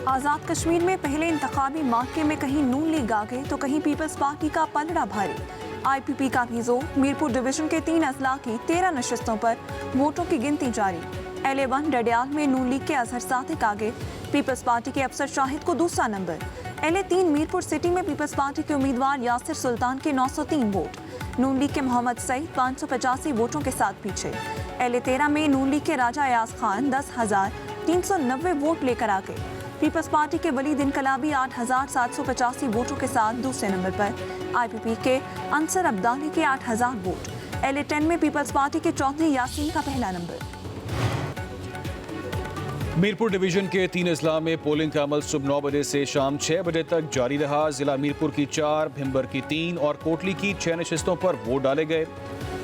आज़ाद कश्मीर में पहले इंतखाबी मार्के में कहीं नून लीग आगे तो कहीं पीपल्स पार्टी का पलड़ा भारी। IPP का भी जोर, मीरपुर डिवीजन के 3 अजला की 13 नशिस्तों पर वोटों की गिनती जारी। LA1 डडियाल में नून लीग के अजहर सादिक आगे, पीपल्स पार्टी के अफसर शाहिद को दूसरा नंबर। LA3 मीरपुर सिटी में पीपल्स पार्टी के उम्मीदवार यासिर सुल्तान के 903 वोट, नून लीग के मोहम्मद सईद 585 वोटों के साथ पीछे। LA13 में नून लीग के राजा अयाज खान 10,390 वोट लेकर आगे, पीपल्स पार्टी के वलीद इनकलाबी 8,785 वोटों के साथ दूसरे नंबर पर, IPP के अंसर अब्दाली के 8,000 वोट। LA10 में पीपल्स पार्टी के चौधरी यासीन का पहला नंबर। मीरपुर डिवीजन के 3 अजला में पोलिंग का अमल सुबह 9 बजे से शाम 6 बजे तक जारी रहा। जिला मीरपुर की 4, भिम्बर की 3 और कोटली की 6 नशिस्तों पर वोट डाले गए।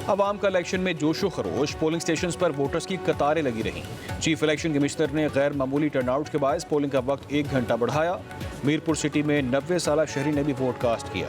अवाम का इलेक्शन में जोशो खरोश, पोलिंग स्टेशंस पर वोटर्स की कतारें लगी रहीं। चीफ इलेक्शन कमिश्नर ने गैर मामूली टर्नआउट के बायस पोलिंग का वक्त 1 घंटा बढ़ाया। मीरपुर सिटी में 90 साला शहरी ने भी वोट कास्ट किया।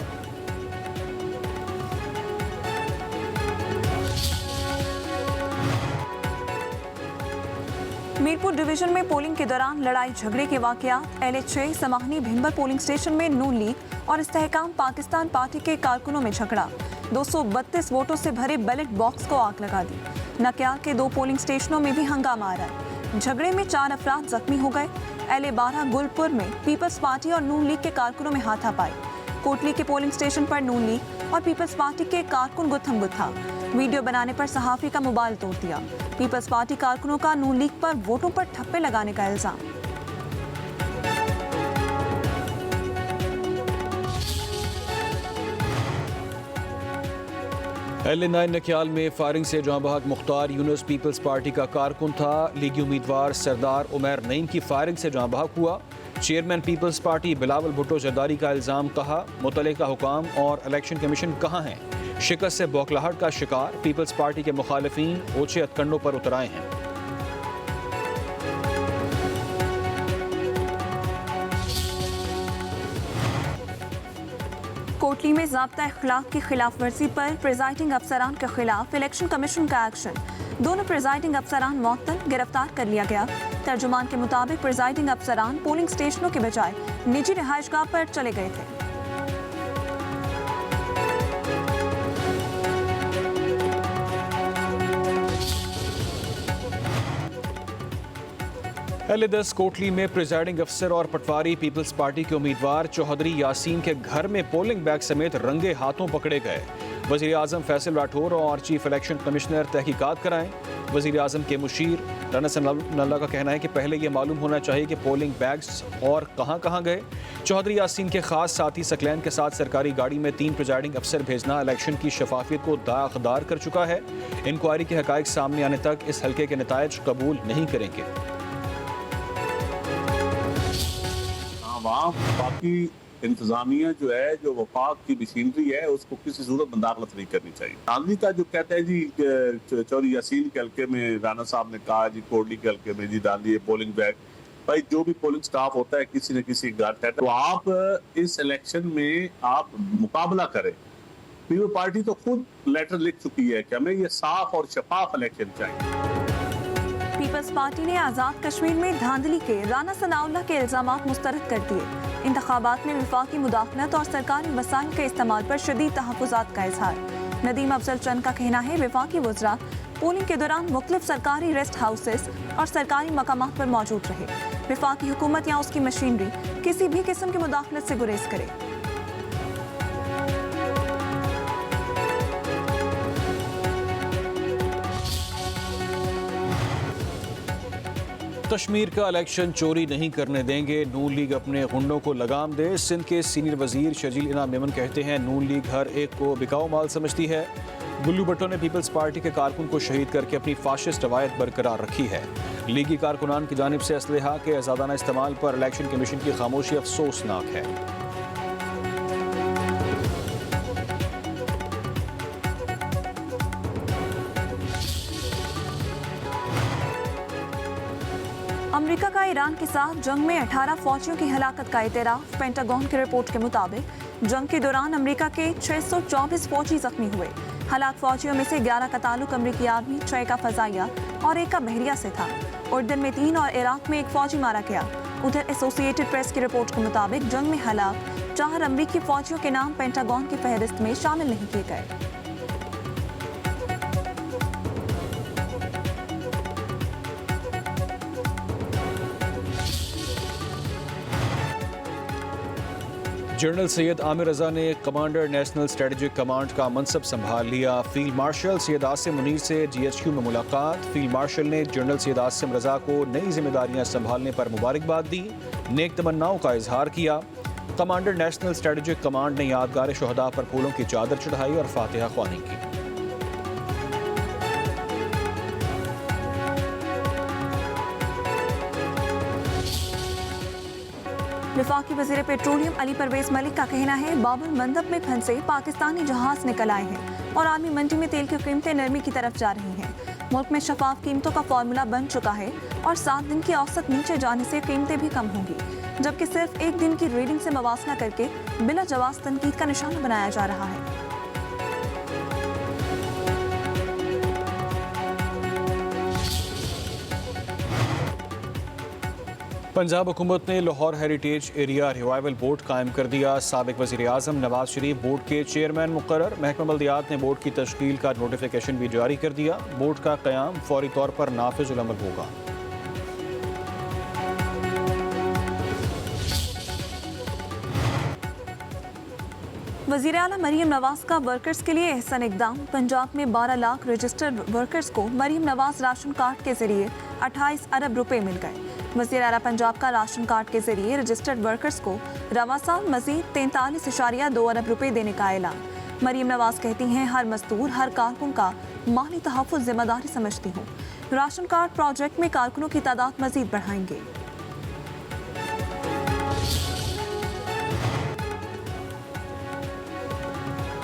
मीरपुर डिवीजन में पोलिंग के दौरान लड़ाई झगड़े के वाकयात। LA6 समाहनी भिम्बर पोलिंग स्टेशन में नून लीग और इस्तेहकाम पाकिस्तान पार्टी के कारकुनों में झगड़ा। 232 वोटों से भरे बैलेट बॉक्स को आग लगा दी। नक्याल के 2 पोलिंग स्टेशनों में भी हंगामा आ रहा है। झगड़े में 4 अफराद जख्मी हो गए। LA12 गुलपुर में पीपल्स पार्टी और नून लीग के कारकुनों में हाथापाई। कोटली के पोलिंग स्टेशन पर नून लीग और पीपल्स पार्टी के कारकुन गुत्थम गुत्था। वीडियो बनाने पर सहाफी का मोबाइल तोड़ दिया। पीपल्स पार्टी कारकुनों का नून लीग पर वोटों पर ठप्पे लगाने का इल्जाम। LA9 नक्याल में फायरिंग से जहां बहक मुख्तार यूनुस पीपल्स पार्टी का कारकुन था। लीगी उम्मीदवार सरदार उमर नईम की फायरिंग से जहां बहक हुआ। चेयरमैन पीपल्स पार्टी बिलावल भुट्टो जरदारी का इल्जाम, कहा मुतल्लिका हुकाम और इलेक्शन कमीशन कहाँ हैं। शिकस्त से बौखलाहट का शिकार पीपल्स पार्टी के मुखालिफिन ऊंचे हथकंडों पर उतर आए हैं। कोटली में ज़ाब्ता इख्लाक की खिलाफ वर्जी पर प्रिजाइडिंग अफसरान के खिलाफ इलेक्शन कमीशन का एक्शन। दोनों प्रिजाइडिंग अफसरान मुअत्तल, गिरफ्तार कर लिया गया। तर्जुमान के मुताबिक प्रिजाइडिंग अफसरान पोलिंग स्टेशनों के बजाय निजी रिहाइशगाह पर चले गए थे। LA10 कोटली में प्रिजाइडिंग अफसर और पटवारी पीपल्स पार्टी के उम्मीदवार चौधरी यासीन के घर में पोलिंग बैग समेत रंगे हाथों पकड़े गए। वज़ीर आज़म फैसल राठौर और चीफ इलेक्शन कमिश्नर तहकीकात कराएं। वज़ीर आज़म के मुशीर राना सनाउल्लाह का कहना है कि पहले ये मालूम होना चाहिए कि पोलिंग बैग्स और कहां कहां गए। चौधरी यासीन के खास साथी सकलैन के साथ सरकारी गाड़ी में 3 प्रिजाइडिंग अफसर भेजना इलेक्शन की शफाफियत को दागदार कर चुका है। इंक्वायरी के हकाइक सामने आने तक इस हल्के के नतायज कबूल नहीं करेंगे। बाकी इंतजामिया जो है, जो वफाक की मशीनरी है, उसको किसी सूरत बंदाखलत नहीं करनी चाहिए। आदमी का जो कहता है जी चौधरी यासीन के हल्के में राना साहब ने कहा जी कोटली के हल्के में जी डाल दिए पोलिंग बैग। भाई जो भी पोलिंग स्टाफ होता है किसी न किसी घर है, तो आप इस इलेक्शन में आप मुकाबला करें। पीपल्स पार्टी तो खुद लेटर लिख चुकी है कि हमें ये साफ और शफाफ इलेक्शन चाहिए। पीपल्स पार्टी ने आज़ाद कश्मीर में धांधली के राना सनाउल्लाह के इल्जामात मुस्तरद कर दिए। इंतखाबात में विफाकी मुदाखलत और सरकारी वसाइल के इस्तेमाल पर शदीद तहफ़्फ़ुज़ात का इजहार। नदीम अफजल चंद का कहना है विफाकी वज़रा पोलिंग के दौरान मुख्तलिफ सरकारी रेस्ट हाउसेस और सरकारी मकामात पर मौजूद रहे। विफाकी हुकूमत या उसकी मशीनरी किसी भी किस्म की मुदाखलत से गुरेज करे। कश्मीर का इलेक्शन चोरी नहीं करने देंगे, नून लीग अपने गुंडों को लगाम दे। सिंध के सीनियर वजीर शजील इनाम मेमन कहते हैं नून लीग हर एक को बिकाऊ माल समझती है। गुल्लू भट्टो ने पीपल्स पार्टी के कारकुन को शहीद करके अपनी फाशिस्ट रवायत बरकरार रखी है। लीगी कारकुनान की जानिब से असलहा के आज़ादाना इस्तेमाल पर इलेक्शन कमीशन की खामोशी अफसोसनाक है। अमेरिका का ईरान के साथ जंग में 18 फौजियों की हलाकत का इतराफ। पेंटागन की रिपोर्ट के मुताबिक जंग के दौरान अमेरिका के 624 फौजी जख्मी हुए। हलाक फौजियों में से 11 का ताल्लुक अमरीकी आर्मी, 6 का फजाइया और 1 का बहरिया से था। उर्दन में 3 और इराक में 1 फौजी मारा गया। उधर एसोसिएटेड प्रेस की रिपोर्ट के मुताबिक जंग में हलाक 4 अमरीकी फौजियों के नाम पेंटागन की फहरिस्त में शामिल नहीं किए गए। जनरल सैयद आमिर रजा ने कमांडर नेशनल स्ट्रेटेजिक कमांड का मनसब संभाल लिया। फील्ड मार्शल सैयद आसिम मुनीर से GHQ में मुलाकात। फील्ड मार्शल ने जनरल सैयद आसिम रजा को नई जिम्मेदारियां संभालने पर मुबारकबाद दी, नेक तमन्नाओं का इजहार किया। कमांडर नेशनल स्ट्रेटेजिक कमांड ने यादगार शहदा पर फूलों की चादर चढ़ाई और फातिहा ख्वानी की। वफाकी वज़ीर पेट्रोलियम अली परवेज मलिक का कहना है बाबुल मंदब में फंसे पाकिस्तानी जहाज निकल आए हैं और आलमी मंडी में तेल की कीमतें नरमी की तरफ जा रही हैं। मुल्क में शफाफ कीमतों का फॉर्मूला बन चुका है और 7 दिन की औसत नीचे जाने से कीमतें भी कम होंगी, जबकि सिर्फ 1 दिन की रीडिंग से मवासना करके बिला जवाब तनकीद का निशाना बनाया जा रहा है। पंजाब हुकूमत ने Lahore heritage area revival board कायम कर दिया। साबिक वज़ीर आज़म नवाज शरीफ बोर्ड के चेयरमैन मुकर्रर। महकमा बल्दियात ने बोर्ड की तश्कील का नोटिफिकेशन भी जारी कर दिया। बोर्ड का क़याम फौरी तौर पर नाफिज़ उल अमल होगा। वज़ीर आला मरीम नवाज का वर्कर्स के लिए एहसन इकदाम। पंजाब में 12 लाख रजिस्टर्ड वर्कर्स को मरीम नवाज राशन कार्ड के जरिए 28 अरब रुपए मिल गए। वज़ीर आला पंजाब का राशन कार्ड के जरिए रजिस्टर्ड वर्कर्स को रवा साल मजीद 43.2 अरब रुपए देने का ऐलान। मरीम नवाज कहती हैं हर मजदूर, हर कारकुन का माली तहफ़्फ़ुज़ जिम्मेदारी समझती हूँ। राशन कार्ड प्रोजेक्ट में कारकुनों की तादाद मजीद बढ़ाएंगे।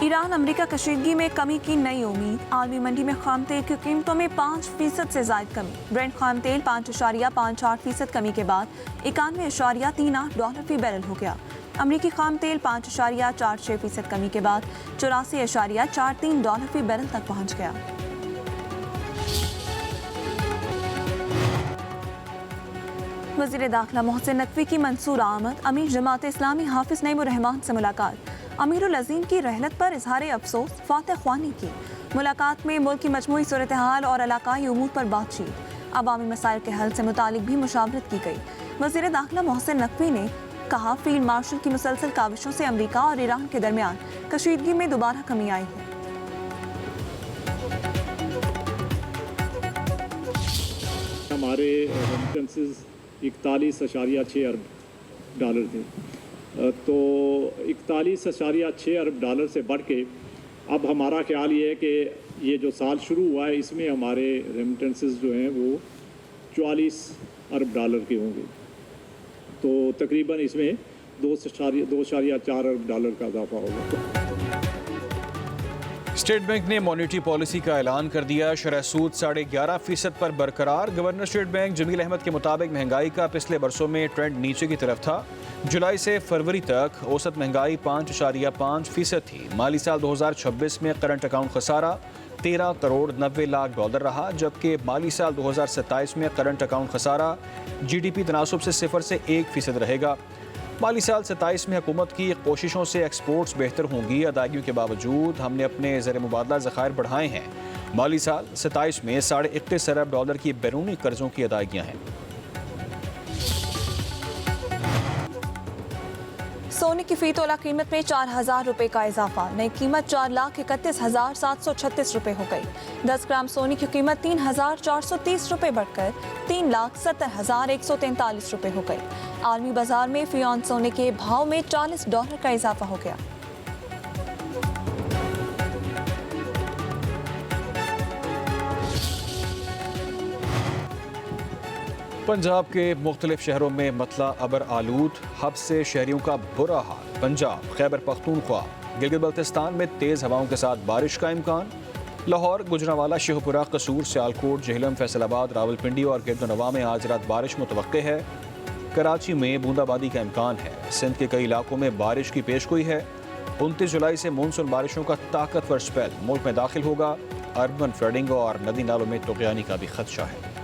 ईरान अमेरिका कशीदगी में कमी की नई उम्मीद। आलमी मंडी में खाम तेल की कीमतों में 5% से ज्यादा कमी। ब्रेंट खाम तेल 5.58% कमी के बाद $91.38 फी बैरल हो गया। अमेरिकी खाम तेल 5.46% कमी के बाद $84.43 फी बैरल तक पहुंच गया। वज़ीर दाखिला मोहसिन नकवी की मंसूर आमद। अमीर जमात इस्लामी हाफिज नईमुर रहमान से मुलाकात। अमीरुल अज़ीम की रहलत पर इजहार अफसोस, फातिहा ख्वानी की। मुलाकात में मुल्क की मजमूई सूरत हाल और इलाकाई उमूर पर बातचीत। अवामी मसाइल के हल से मुतालिक भी मुशावरत की गई। वज़ीर दाखिला मोहसिन नकवी ने कहा फील्ड मार्शल की मुसलसल काविशों से अमरीका और ईरान के दरमियान कशीदगी में दोबारा कमी आई है। हमारे रेमिटेंसेस 41.6 अरब डॉलर थे, तो 41.6 अरब डॉलर से बढ़ के अब हमारा ख्याल ये है कि ये जो साल शुरू हुआ है इसमें हमारे रेमिटेंसेस जो हैं वो 44 अरब डॉलर के होंगे, तो तकरीबन इसमें 2.4 अरब डॉलर का इजाफा होगा। स्टेट बैंक ने मॉनेटरी पॉलिसी का ऐलान कर दिया। शरह सूद 11.5% पर बरकरार। गवर्नर स्टेट बैंक जमील अहमद के मुताबिक महंगाई का पिछले बरसों में ट्रेंड नीचे की तरफ था। जुलाई से फरवरी तक औसत महंगाई 5.5% थी। माली साल 2026 में करंट अकाउंट खसारा 13 करोड़ 90 लाख डॉलर रहा, जबकि माली साल 2027 में करंट अकाउंट खसारा GDP तनासुब से 0 से 1% रहेगा। माली साल 27 में हुकूमत की कोशिशों से एक्सपोर्ट्स बेहतर होंगी। अदायगियों के बावजूद हमने अपने ज़र मुबादला ज़खायर बढ़ाए हैं। माली साल 27 में 31.5 अरब डॉलर की बैरूनी कर्जों की अदायगियाँ हैं। सोने की फी तोला कीमत में 4,000 रुपए का इजाफा। नई कीमत 4,31,736 रुपए हो गई। 10 ग्राम सोने की कीमत 3,430 रुपए बढ़कर 3,70,143 रुपए हो गई। आलमी बाजार में फी ऑन सोने के भाव में $40 का इजाफा हो गया। पंजाब के मुख्तलिफ शहरों में मतला अबर आलूद, हब से शहरियों का बुरा हाल। पंजाब, खैबर पख्तूनख्वा, गिलगित बल्तिस्तान में तेज़ हवाओं के साथ बारिश का इम्कान। लाहौर, गुजरांवाला, शेखपुरा, कसूर, सियालकोट, जेहलम, फैसलाबाद, रावलपिंडी और गिरदनवा में आज रात बारिश मुतवक्के है। कराची में बूंदाबांदी का इम्कान है। सिंध के कई इलाकों में बारिश की पेशगोई है। 29 जुलाई से मानसून बारिशों का ताकतवर स्पेल मुल्क में दाखिल होगा। अर्बन फ्लडिंग और नदी नालों में तुगयानी का भी खदशा है।